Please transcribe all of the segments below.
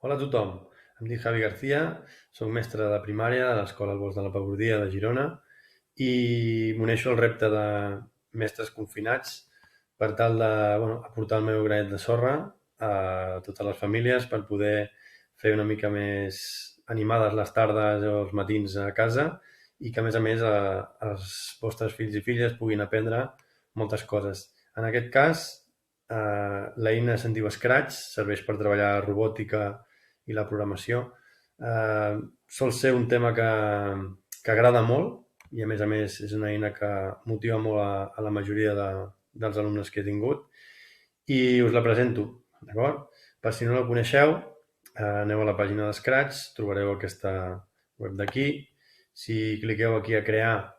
Hola a tothom, em dic Javi García, soc mestre de primària de l'Escola Albols de la Pabordia de Girona i m'uneixo al repte de mestres confinats per tal de aportar el meu granet de sorra a totes les famílies per poder fer una mica més animades les tardes o els matins a casa i que a més els vostres fills i filles puguin aprendre moltes coses. En aquest cas, l'eina se'n diu Scratch, serveix per treballar robòtica i la programació. Sol ser un tema que agrada molt i a més és una eina que motiva molt a la majoria dels alumnes que he tingut i us la presento, d'acord? Per si no la coneixeu, aneu a la pàgina de Scratch, trobareu aquesta web d'aquí. Si cliqueu aquí a crear,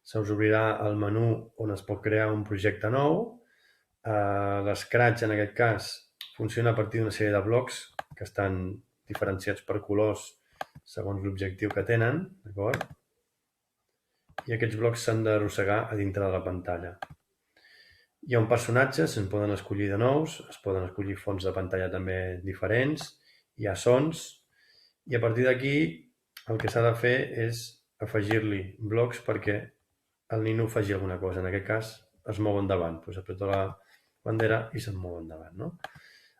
se us obrirà el menú on es pot crear un projecte nou. L'Scratch, en aquest cas, funciona a partir d'una sèrie de blocs que estan diferenciats per colors segons l'objectiu que tenen, d'acord? I aquests blocs s'han d'arrossegar a dintre de la pantalla. Hi ha un personatge, se'n poden escollir de nous, es poden escollir fonts de pantalla també diferents, hi ha sons, i a partir d'aquí el que s'ha de fer és afegir-li blocs perquè el nino faci alguna cosa. En aquest cas es mou endavant, doncs apreta la bandera i se'n mou endavant, no?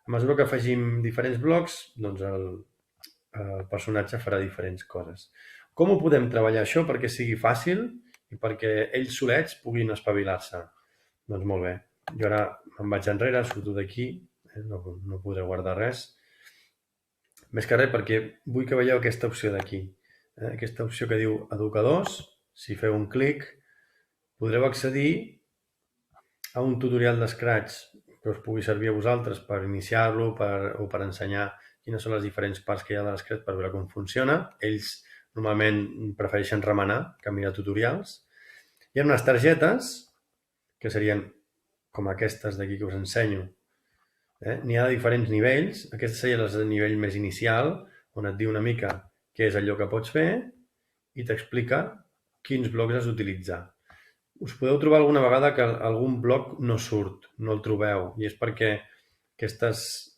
A mesura que afegim diferents blocs, doncs el personatge farà diferents coses. Com ho podem treballar això perquè sigui fàcil i perquè ells solets puguin espavilar-se? Doncs molt bé. Jo ara me'n vaig enrere, surto d'aquí, no podré guardar res. Més que res perquè vull que veieu aquesta opció d'aquí. Aquesta opció que diu Educadors, si feu un clic, podreu accedir a un tutorial d'Scratch que us pugui servir a vosaltres per iniciar-lo o per ensenyar quines són les diferents parts que hi ha de l'Scratch per veure com funciona. Ells normalment prefereixen remenar que mirar tutorials. Hi ha unes targetes que serien com aquestes d'aquí que us ensenyo. N'hi ha de diferents nivells. Aquesta seria el nivell més inicial, on et diu una mica què és allò que pots fer i t'explica quins blocs has d'utilitzar. Us podeu trobar alguna vegada que algun bloc no surt, no el trobeu, i és perquè aquestes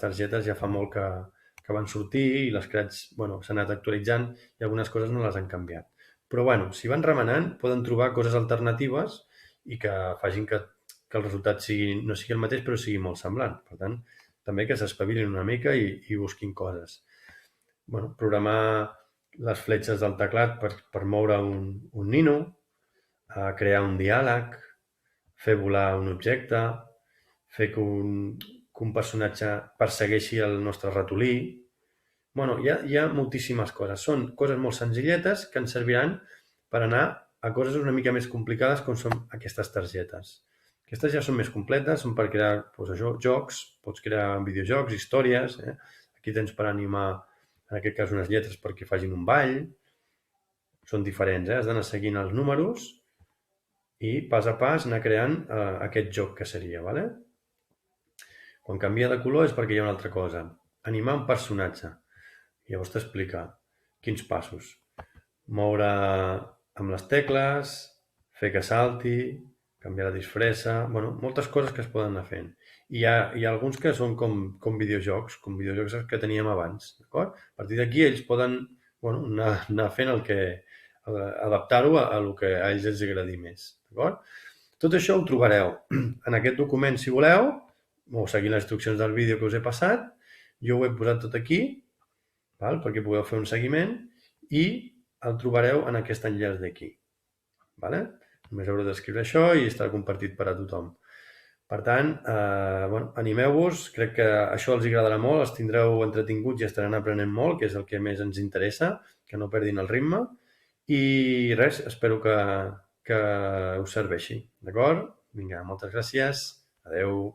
targetes ja fa molt que van sortir i l'Scratch s'ha anat actualitzant i algunes coses no les han canviat. Però si van remenant poden trobar coses alternatives i que facin que el resultat no sigui el mateix però sigui molt semblant. Per tant, també que s'espavilin una mica i busquin coses. Programar les fletxes del teclat per moure un nino, crear un diàleg, fer volar un objecte, fer que un personatge persegueixi el nostre ratolí. Hi ha moltíssimes coses. Són coses molt senzilletes que ens serviran per anar a coses una mica més complicades com són aquestes targetes. Aquestes ja són més completes, són per crear jocs, pots crear videojocs, històries. Aquí tens per animar, en aquest cas, unes lletres perquè facin un ball. Són diferents, has d'anar seguint els números i pas a pas anar creant aquest joc que seria, ¿vale? Quan canvia de color és perquè hi ha una altra cosa. Animar un personatge. Llavors t'explica quins passos. Moure amb les tecles, fer que salti, canviar la disfressa... moltes coses que es poden anar fent. I hi ha alguns que són com videojocs que teníem abans, d'acord? A partir d'aquí ells poden anar fent adaptar-ho a el que a ells els agradi més, d'acord? Tot això ho trobareu en aquest document, si voleu, o seguint les instruccions del vídeo que us he passat. Jo ho he posat tot aquí, perquè pugueu fer un seguiment, i el trobareu en aquest enllaç d'aquí. Només haureu d'escriure això i estarà compartit per a tothom. Per tant, animeu-vos, crec que això els agradarà molt, els tindreu entretinguts i estaran aprenent molt, que és el que més ens interessa, que no perdin el ritme. I res, espero que us serveixi, d'acord? Vinga, moltes gràcies, adeu.